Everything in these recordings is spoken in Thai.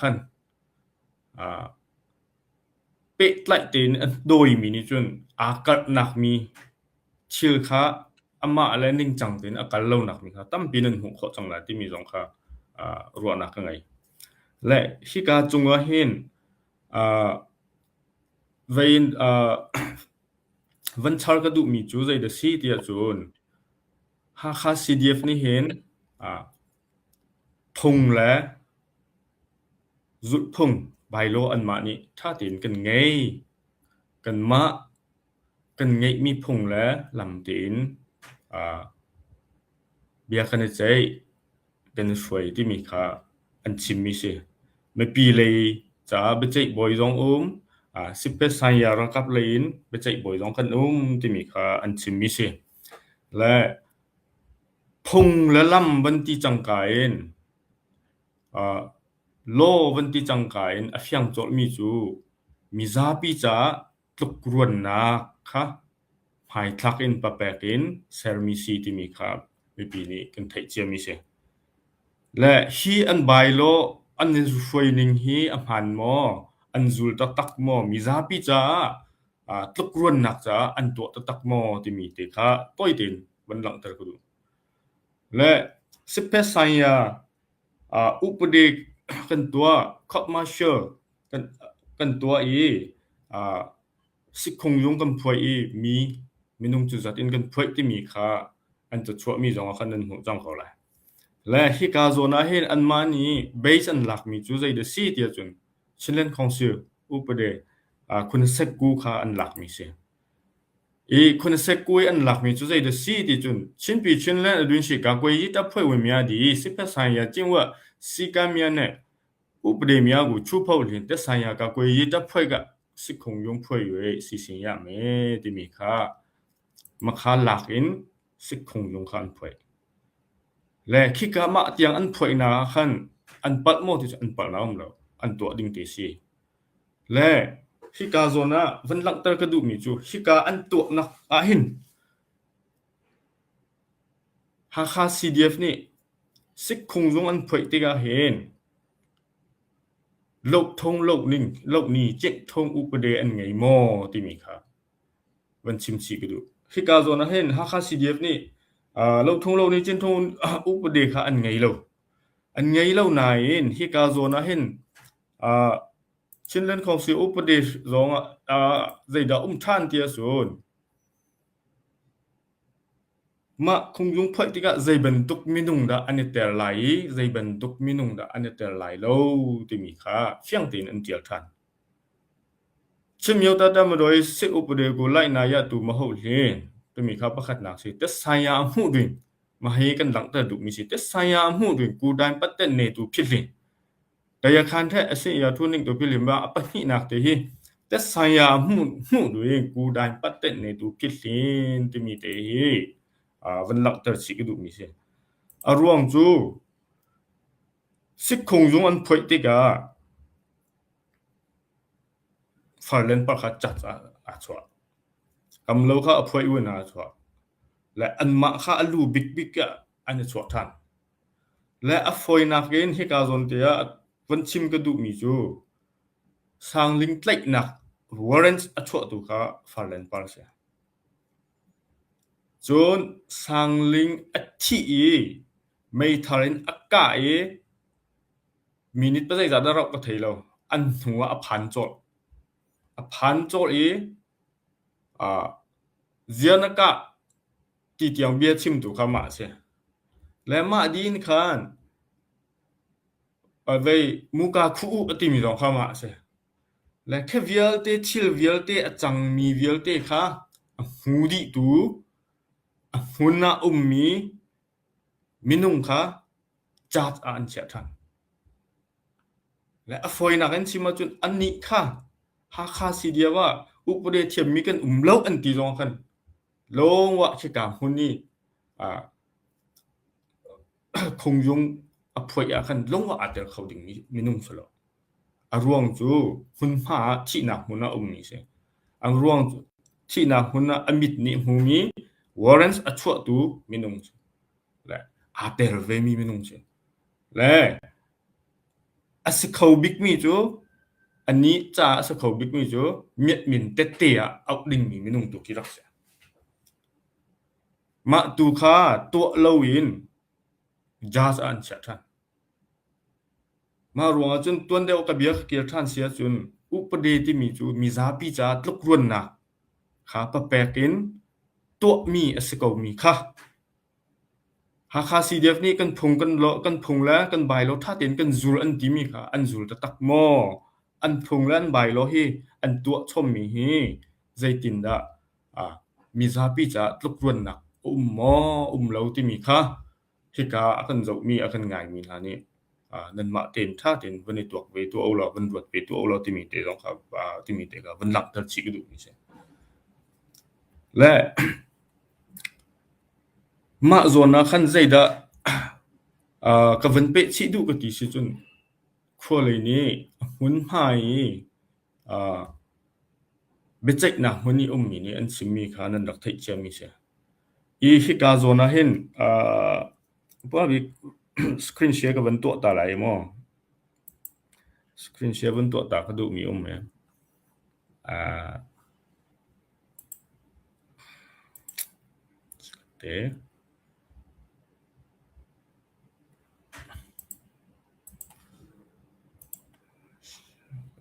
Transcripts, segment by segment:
คันเปะไลเตนโดยมีนี่จนอากาศหนักมีชิลค่ะอำมาอะไรนิ่งจังเตนอากาศเลาหนักมีค่ะตั้มปีนั้นหูขอจังหลายที่มีสองค่ะรัวหนักไงและที่กาจงว่าเห็นเวนวันชาร์กดูมีจูใจเดซีเตียจูนหาคา CDF นี่เห็นพงและจุดพงใบโลอันมานี่ถ้าตินกันไงกันมากันไงมีพงและลำตินเบียคันใจกันสวยที่มีค่าอันชิมมิเสไม่ปีเลยจะไปใจบ่อยจง10สัญญารังกับเลยนไปใจบ่อยจงกันที่มีค่าอันชิมมิเสและพงและลำบันที่จังกายนโลวันที่จังกายนอฟยังจดมีจูมีซาปีจาตกรวนนักค่ะภายทักอินปะแปกินเซอร์มิซีที่มีครับไม่ปีนี้กันไทยเจียมีเสและฮีอันบายโลอันนี้ช่วยนิ่งฮีอภันมออันจุลตักมอมีซาปีจาตกรวนนักจาอันตัวตักมอที่มีเตค่ะต้อยตินวันหลังตะกุดูและ10สัญญาอุปเดกกันตัวคอปมาเชอร์กันตัวสิคงยงกันพวยมีมินุงจุจัดอินกันพวยที่มีค่าอันจะชั่วมีจงคันนั้นหูจังเขาแหละและฮิกาโซนาเห็นอันมานี้เบสอันหลักมีจุใจเดซีเตียจุนชินเลนของซิอุปเดคุณเซกูค่าอันหลักมีเสียคุณเซกูอันหลักมีจุใจเดซีเตียจุนชินปีชินเลนอดุนชิกากวยยิตาพวยเวมียดี10สัญญาจิงว่าสิกามียเนอุปเดมียกูชูพาวลินแต่สัญญากากวยยิตาพวยกะสิคงยงพวยเวสิสิยะเมติมีค่ามะคาหลักอินสิคงยงคันพวยและคิกามะเตียงอันพวยนาคันอันปัดโมที่อันปัดนาเราอันตัวดิ่งเตซีและฮิกาโซนาวันหลังตะกระดูมีจูฮิกาอันตัวนักหินหาคา CDF นี่สิคงยงอันพวยติกาเห็นโลกทงโลกนิ่งโลกนี้เจ็ดทงอุปเดอันไงมอที่มีค่ะวันชิมชีกระดูฮิกาโซนาเห็นหาคา CDF นี่โลกทงโลกนี้เจ็ดทงอุปเดค่ะอันไงเราอันไงเรานายฮิกาโซนาเห็นชินเลนของสิอุปเดซองใจดาท่านเตียส่วนมาคงยุงพอยติกะใจบันตุกมินุงดาอันเตอร์ไหลใจบันตุกมินุงดาอันเตอร์ไหลโลที่มีค่าเฟียงตินอันเจียทันชิมยาวตาตามโดยสิอุปเดกูไลนายะตูมะโหเลที่มีค่าประคัดนักสิแต่สายาหูดิมาให้กันหลังตะดุมีสิแต่สายาหูดิกูได้ปัตเตนเนตูพิลิแต่ยาคันแท้อสิยาทุนิงตัวพิลิว่าปะหินักเตหิแต่สายาหูดิกูได้ปัตเตนเนตูพิลิที่มีเตหิวันหลักตะสิกดูมีสิรวงจูสิคงยงอันพวยติกาฟาเลนปะคัดจัดชัวกำโลค่ะพวยอุนาชัวและอันมาค่ะอลูบิกอันชัวทันและอฟอยนักเกนฮิกาซอนเตียวันชิมกดูมีจูสร้างลิงก์ไลนักวอร์เรนส์ชัวตุค่ะฟาเลนปะเสียจนสังลิงอัติไม่ทารินอากามินิตไปใจจะรับก็เทโลอันหัวอพันโจเจียนกะที่เตียงเบียชิมตุค่ะมาเสียและมาดีนคันเวมุกาคูอติมีสองค่ะมาเสียและแค่เวียลเตชิลเวียลเตจังมีเวียลเตค่ะหูดิตูหุนนามีมินุงค่ะจัดอันเสียทันและฟอยนักอันชิมาจุนอันนี้ค่ะหาคาซีเดียว่าอุปเดเทียมมีกันเล่าอันตีจองกันลงว่าชิกาหุนนี่คงยงฟอยอาคันลงว่าอาจจะเขาดิ่งมินุงสลอรวงจูหุนมาที่นักหุนนามีเสียรวงที่นักหุนนาอมิดนี่หูมีWarrants อัชวตูมินุงและอาเตอร์เวมีมินุงและ อัสเขาบิกมีจูอันนี้จ้าอัสเขาบิกมีจูเมียดมินเตเตะเอาดิ่งมีมินุงตุกิรักษามาตุคาตัวลาวินจาสอันเชทันมารวงจนตัวเดียวกับเบียกเกียรทันเสียจนอุปเดติมีจูมีซาปิจาตลุกรวนนักขาปะแปกินตัวมีอัสเขามีค่ะหาคาซีเดฟนี่กันพงกันเลาะกันพงแล้วกันใบแล้วถ้าเต็นกันจูลอันติมีค่ะอันจูลตะตักมออันพงแล้วอันใบแล้วเฮอันตัวชมมีเฮใจตินดามีซาปิจาตลุกรวนนักมอแล้วติมีค่ะฮิกาอันจะมีอันง่ายมีหานี่นั่นมาเต็นถ้าเต็นวันนี้ตัวเวตัวเอาละวันรวดเวตัวเอาละติมีเตต้องครับติมีเตก็วันหลักตัดชิกดูนี่ใช่และมาโซนาคันใจดากะวันเปชิดูกะติสิจุนควเลยนี่หุนหายเบจิกนะหุนนี่มีนี่อันสิมีค่ะนั่นรักไทยเจมีเสียอีฮิกาโซนาเห็นบ่บิสกรีนแชร์กะวันตัวตาหลายมั้งสกรีนแชร์วันตัวตาก็ดูมีไหมเต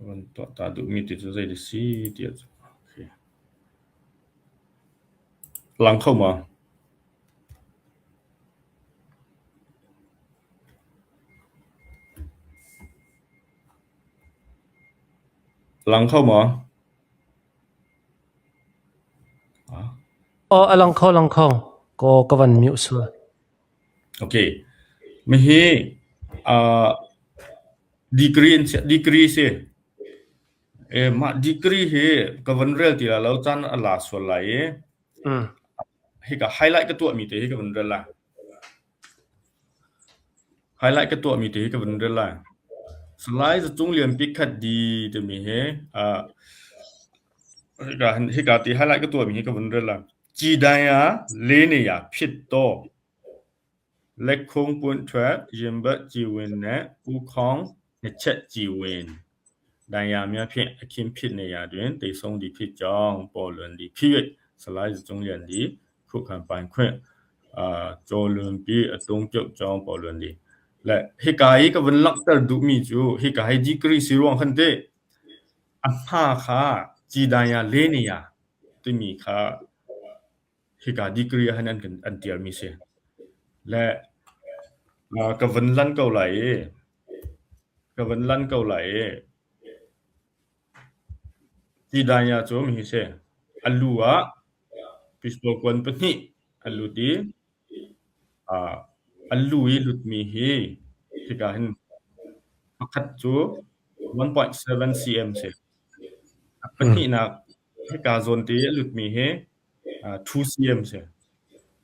วันตัวตาดูมีติดใจดิสิเดียวโอเคหลังเข้ามาหลังเข้ามาอลังเข้าก็วันมิวซัวโอเคไม่เฮดีกรีเซมาดีกรีเฮก็วันเรลติแล้วจันอลาสวลายเฮก็ไฮไลท์ก็ตัวมีเตเฮก็วันเรลล่ะไฮไลท์ก็ตัวมีเตเฮก็วันเรลล่ะสไลด์จะจงเรียนปิกคัดดีจะมีเฮเฮก็ติไฮไลท์ก็ตัวมีเฮก็วันเรลล่ะจีดายาเลเนียผิดโตเล็กคงปุ่นแทรยิมบะจีเวนนะอูคองเนเชจีเวนดายาเมียเพียอคิมผิดในยาด้วยติทรงดีผิดจองปอลนดีพิวิตสไลด์จงเรียนดีคุกคันปานแควโจลุนปีอตงจบจองปอลนดีและเฮกายก็วันลักตะดุมีจูเฮกายดีกรีสิรวงคันเตอันหาคาจีดายาเลเนียติมีคาเฮกาดีกรีหันอันกันอันเตียมีเสและกวันลันเกาไหลจีดายาโจมีเสอัลลูอะปิสโปกวนปะนี่อัลลูดีอัลลูอีลุดมีเฮที่กาเห็นคัดจู 1.7 cm เสปะนี่นะที่กาโซนตีลุดมีเฮ2 cm เส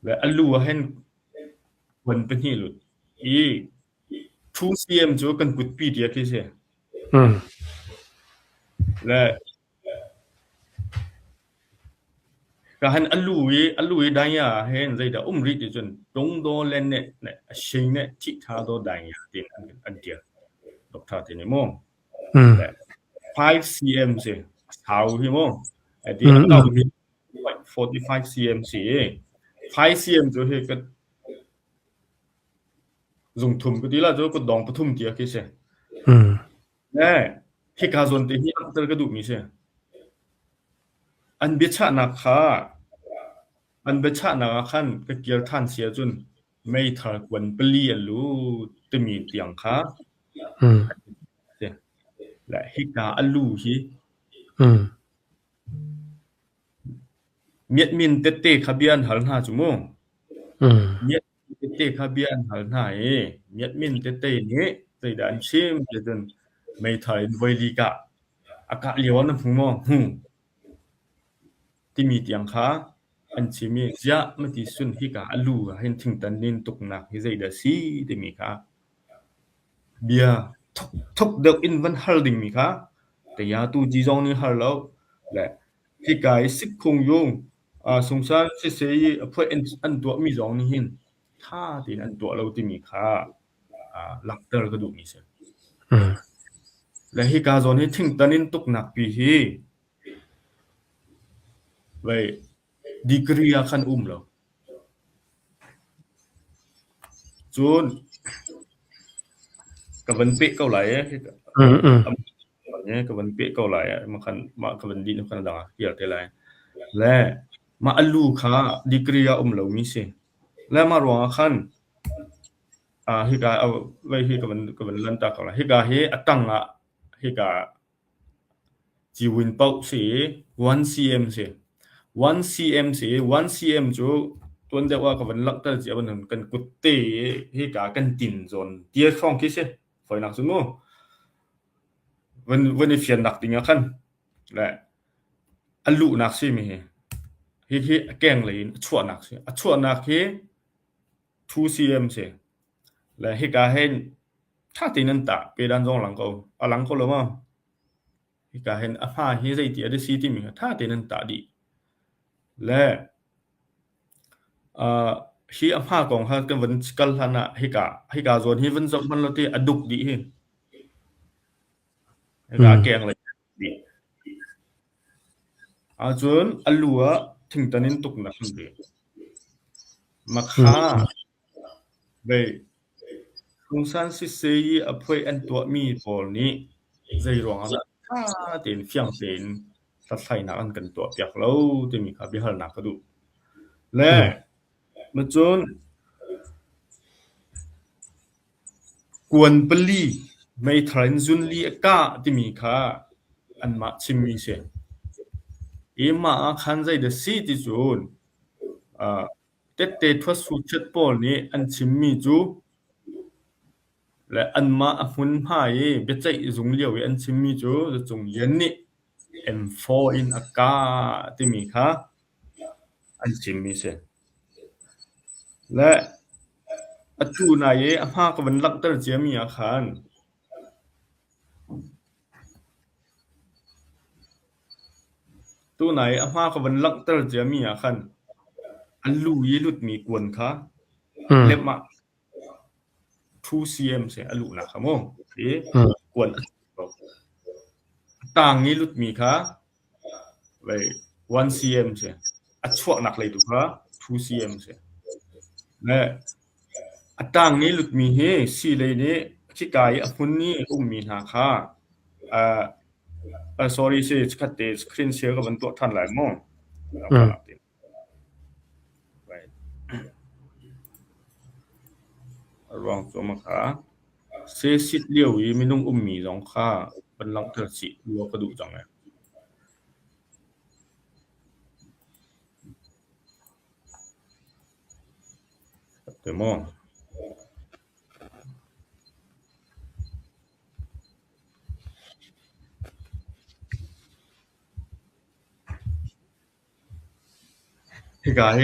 และอัลลูเห็นวันปะนี่ลุดอี2 cm จูกันกุดปีเดียกเสและก็หันอัลลูดายาเห็นใจดาริติจนตรงโดเลนเนี่ยชิงเนี่ยทิทาโดดายาติอันเดียดอกทาตินี่มอง5 cm เสสาวพี่มองไอ้ที่เรามี45 cm สิ5 cm จูเฮก็dùng thumก็ดีละจูก็ดองปทุมเตียกิเสแน่ที่กาซอนติฮีอัตรก็ดูมีเสอันเบชะนักค่ะอันเบชะนักคันก็เกียรท่านเสียจนไม่ทักวันเปลี่ยนรู้จะมีเตียงค่ะและฮิกาอัลลูฮีเมียดมินเตเตขบียนหัลหาจุโมเมียดเตเตขบียนหัลหาเมียดมินเตเตนี่ใจดันชิมจนไม่ทันไวลีกะอากาเลียวนะพุงมที่มีเตียงค่ะอันชิมีจะไม่ที่สุนฮิกาอัลลูเห็นถึงตันนินตกหนักที่ใจดาซีที่มีค่ะเบียทุกเด็กอินวันฮัลดิงมีค่ะแต่ยาตูจีจองนี่ฮัลแล้วและฮิกายสิบคงยงสงสารเสียเพื่ออันตัวมีจองนี่หินถ้าที่อันตัวเราที่มีค่ะหลักเตอร์ก็ดูมีเสีย และฮิกาซอนฮิถึงตันินตุกนักปีฮีไว้ดีกรีคันแล้วจูนกับวันเปะเกาไหลเนี่ยกับวันเปะเกาไหลมันคันมากับวันดินคันดังเกี่ยวเตลัยและมาอัลลูคาดีกรีแล้วมีสิและมารวงคันฮิกาเอาไว้ฮิกับวันลันตาเกาไหลฮิกาเฮอตังอะฮิกาจีวินเป้าสิ1 cm สิ1 cm สิ1 cm จูตัวเดียวว่ากับวันลักตาจีวันกันกุเตฮิกากันตินจนเตียฟองคิสิฝอยนักซุโมวันนี้เฟียนนักติงะคันและอัลลูนักสิมีฮิแกงเลยชั่วนักสิชั่วนักเฮ2 cm สิและฮิกาเห็นถ้าตินันตะเปดันจงหลังเขาหลังเขาแล้วมั้งฮิกาเห็นอาเฮใจเตียได้สิติมีถ้าตินันตะดิและฮีอาภากองฮะกันวันสกัลหนะฮิกาโซนฮีวันจับมันละติอดุกดิฮิกาแกงเลยดิจนอัลลัวถึงตันินตุกนักเดมักฮาเบคุงซันซิเซยีอภัยอันตัวมีปอลนี้ใจรวงละถ้าเต็นเฟียงเต็นสัดใส่นักอันกันตัวเปียกแล้วจะมีครับบิฮัลนักกระดูและมาจนกวนปลีไม่ทรันจุนลีกะที่มีค่ะอันมาชิมมีเสียมาคันใจเดซีที่จูนเตทวัสุชัดปอลนี้อันชิมมีจูและอันมาหุนพายเบใจจุงเลียวอันชิมมีจูจงยันนี่ M4 in อากาที่มีค่ะอันชิมมีเสียและจูนายอาภากับวันลักตรเจียมีอาคารตัวไหนอาภากับวันลักตรเจียมีอาคารอันลูยีลุดมีกวนค่ะเล็บมา2 cm เสียอันลูนะครับโมกวนต่างนี้ลุดมีค่ะไว้1 cm เสียอัดชั่วหนักเลยถูกค่ะ2 cm เสียและต่างนี้ลุดมีเฮสีเลยนี้ที่กายหุ่นนี้มีหาค่ะsorry สิคัดเตสครีนเชียร์กับมันตัวทันหลายโมงรองตัวมาค่ะเซซิดเลียวอีไม่นุ่งมีสองค่ะบันลังเธอสิรัวกระดูจังไงเตโมฮิกาเฮ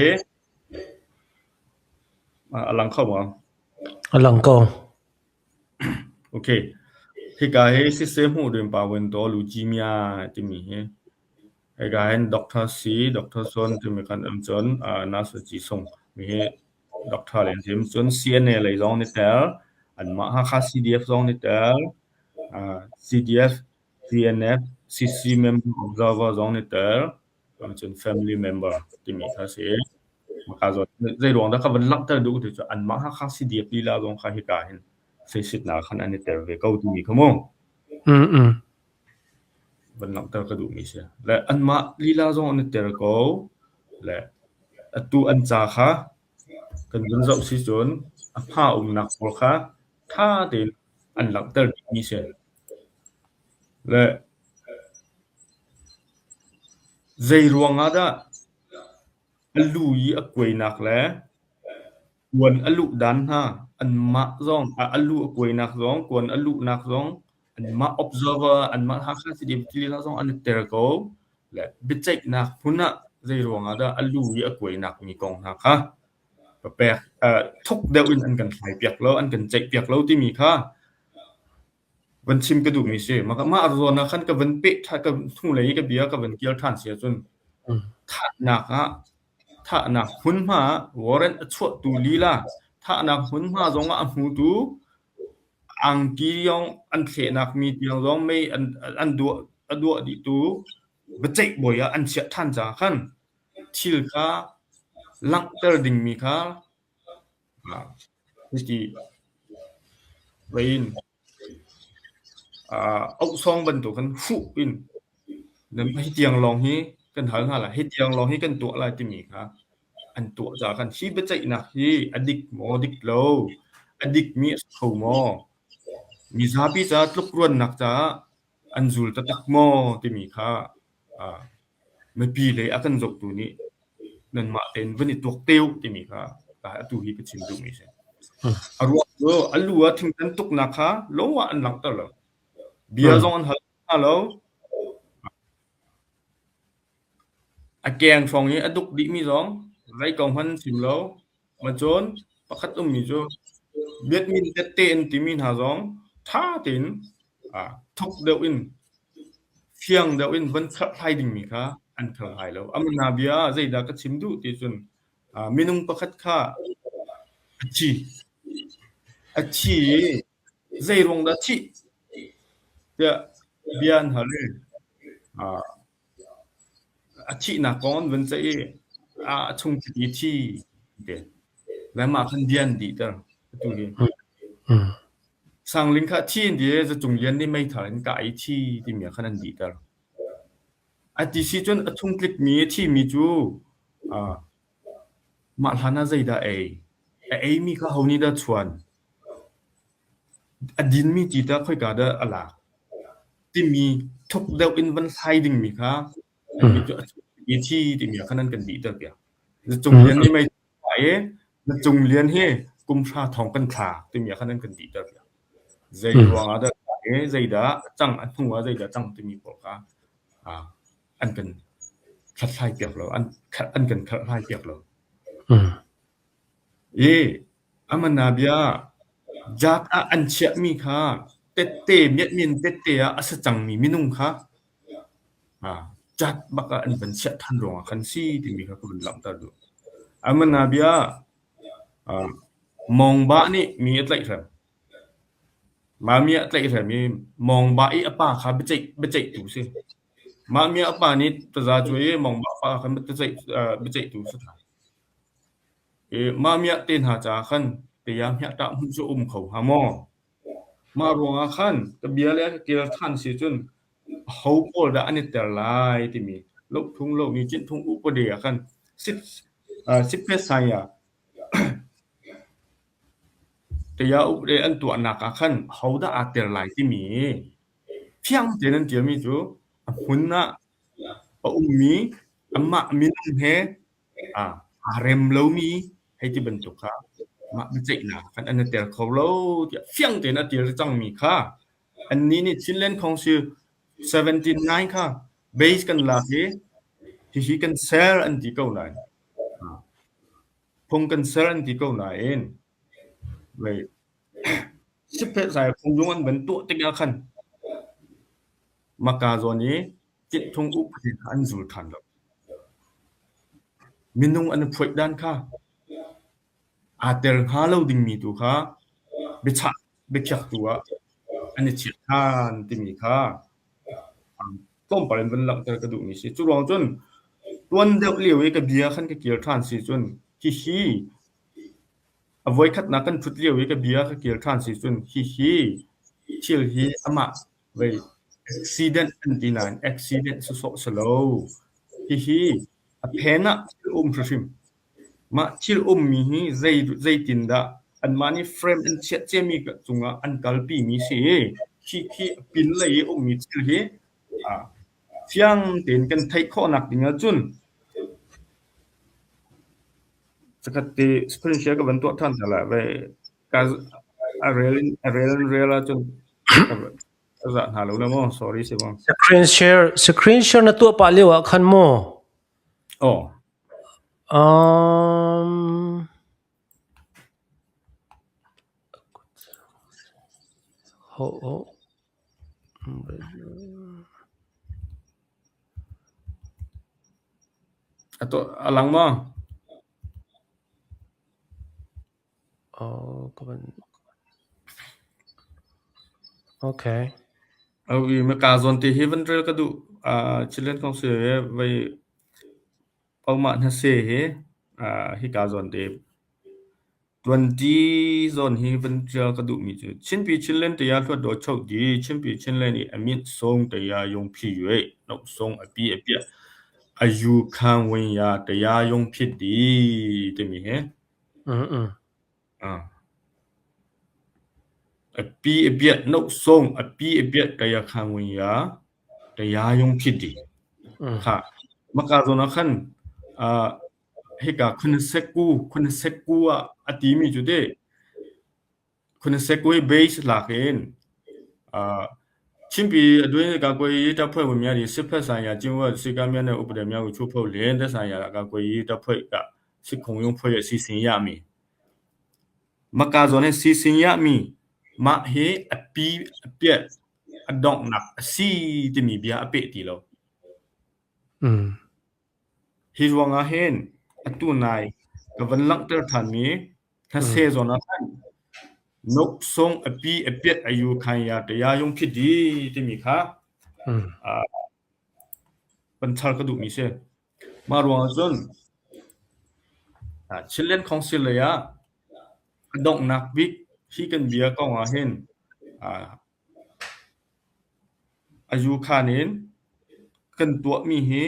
อลังเข้ามาอลังก็โอเคฮิกาเฮซิสเตมหูเดินปาวันตัวลูจิมีอาที่มีฮิกาเฮนดร.ซีดร.ซอนที่มีกันจนนาสจีส่งมีดร.เลนซิมจน CNA เลยจองนิเตลอันมาฮาคา CDF จองนิเตลCDF VNF CC member observer จองนิเตลจน family member ที่มีค่ะสิมาคาจนใจรวงถ้าเขาวันลักเตอร์ดูที่จะอันมาฮาคา CDF ลีลาจงค่ะฮิกาเฮนเสสิทนาคันอันนิเตลเวเก้าที่มีขโมงวันลักเตอร์กระดูมีเสียและอันมาลีลาจงอันนิเตลเก้าและตัวอันจาค่ะกันจนจะสิจนผ้านักพอค่ะถ้าเดินอันลักเตอร์มีเสียและใจรวงอาดะอัลลูยีอักวยนักและวนอัลลูดันฮะอันมาจงอัลลูอักวยนักจงกวนอัลลูนักจงอันมา observer อันมาฮักซิดิฟลีลาจงอันเตอร์โกและบิเจกนักพุ่นน่ะใจรวงอาดะอัลลูยีอักวยนักมีกองนักค่ะแปลกทุกเดวินอันกันไฟเปียกแล้วอันกันใจเปียกแล้วที่มีค่ะวันชิมกระดูกมีเสียมาอารมณ์นะคันกับวันเป๊ะถ้ากับทุ่งเลยกับเบียกับวันเกียวท่านเสียจนถ้าหนักถ้าหนักหุ่นมาวอร์เรนชั่วตูลีล่ะถ้าหนักหุ่นมาจงหูตู ang kiyong an khenak mi tiang rong mei an du di tu bechei boya an sia than cha khan thil kha lang ter ding mi kha ti vein au song ban tu kan fu in nan hi tiang long hi kan hal ha la hi tiang long hi kan tu la ti mi kha an tu cha kan hi bechei nak hi adik mo dik lo adik mi khau mo mi zapi cha tluk ruan nak cha anzul ta tak mo ti mi kha me pi le akan jok tu ni nan ma ten vani tok teu ti mi kha ta tu hi ka chim du mi se arwa lo alua thing tan tuk na kha lo wa an lang ta lo bia zong an halo a keng phong ni aduk di mi zong rai kong han sim lo ma chon pakhat mi jo bet min te ten ti min ha zong tha tin thok deu in phiang deu in van kha thai ding mi kha an thal hai lo amna bia zaida ka chim du ti chun minung pakhat kha achi zai rong da chi ya bian hale achi na kon van chai chung ti chi de la ma khan dian di ta tu ni sang ling kha chi di za chung yan ni mai thain ka ai chi ti mi khanan di ta ati si chon achung klik mi chi mi chu ma hlana zaida ai mi kha honi da chuan adin mi ti ta khoi ka da ala ti mi thok deu in van sai ding mi kha mi chu i chi ti mi khanan kan di ta pya za chung yan ni mai ai za chung lian he kum sha thong kan tha ti mi khanan kan di ta pya zai wang da zaida chang an phungwa zaida chang ti mi ko ka an kan khat sai pyak lo an kan khat sai pyak lo amana bia jat an chia mi kha tette miet min tette asa chang mi minung kha jat baka an ban chia than rong khan si ti mi kha kun lam ta du amana bia mong ba ni mi atlai tham ma mi atlai tham mi mong ba I apa kha bechei tu se ma mi apa ni ta za chue mong ba pa khan bechei tu sa ma mi ten ha cha khan te ya mya ta mu chu khau ha mo ma ronga khan ta bia le ke than si chun ho pol da ani ter lai ti mi lok thung lo ni chin thung u ko de khan sit pe sai ya te ya u de an tu na ka khan ho da a ter lai ti mi phiang te nan ti mi chu hun na pa mi amma min he rem lo miให้ที่บรรทุกค่ะมาไม่ใช่นะคันอันนั้นแต่เขาเราเฟียงแต่นะเดี๋ยวจังมีค่ะอันนี้นี่ชิ้นเล่นของชื่อ79ค่ะเบสกันลาเฮที่กันเซลอันที่เก่าไหนพงกันเซลอันที่เก่าไหนเองเลยสิบเพศสายคงยงอันเป็นตัวติ๊กคันมากาโซนี้จิตทงอุปถิอันสุลทันแล้วมินุงอันพวยด้านค่ะatel halo ding mi tu kha bichak tua ani chi than ti mi kha tom paren ban lang ta ka du mi si chu rong chun tuan deu liu e ka bia khan ka kil than si chun hi avoid khat na kan phut liu e ka bia ka kil than si chun hi chil hi ama ve accident so slow hi a phena phrim ma chil mi hi zai tinda an mani frame and chet chemi ka chunga an kalpi mi se hi pin lai mi chil hi fiang ten kan thai kho nak dinga chun sakati screen share ka ban to than thala ve ka real chun za na lo mo sorry se bang screen share na to pa lewa khan mo ato alang mo kaban Okay. Awi makazon ti heaven drill kadu children council vai pauma na se he hi kazon de 20 zon heaven drill kadu mi chu chinpi children te ya thwat do chok di chinpi children ni amit song te ya yong phi yue nok song api api ayu khang wen ya te ya yong phit di te mi he api api nok song api api te ya khang wen ya te ya yong phit di ค่ะมากาโซนะคันเฮกาคุณเซกูอะติมีจุเดคุณเซกูเบสลาเคนชิมปีด้วยกากวยตะเพ่วเมียดิสิเพสัญญาจิงว่าสิกาเมียนะอุปเดเมียกูชูเพ่เลนตะสัญญากากวยตะเพ่กะสิคงยงเพ่สิสินยามีมากาโซนะสิสินยามีมาเฮอปีเปียอดองนักสิติมีเบียอเปติโลHirwanga hen atunai kavanlang ter thanmi thase zona khan nok song api apiat ayu khanya te ya yong phidi ti mi kha panchal ka du mi se marwang zon children council ya dong nak big hi kan bia ka nga hen ayu khanin kan tua mi he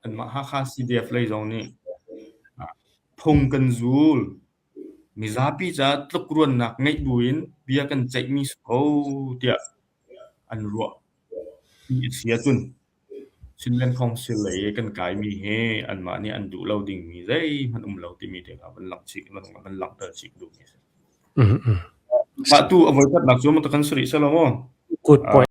an ma ha kha CDF lai zong ni phong kan zul mi zapi cha tlukruan nak ngai buin bia kan chai mi so tia an ro mi sia chun children council lai kan kai mi he an ma ni an du lo ding mi zai man lo ti mi te ka ban lak chik man lak ta chik du mi pa tu avoid nak zo mo ta kan sri salamo Good point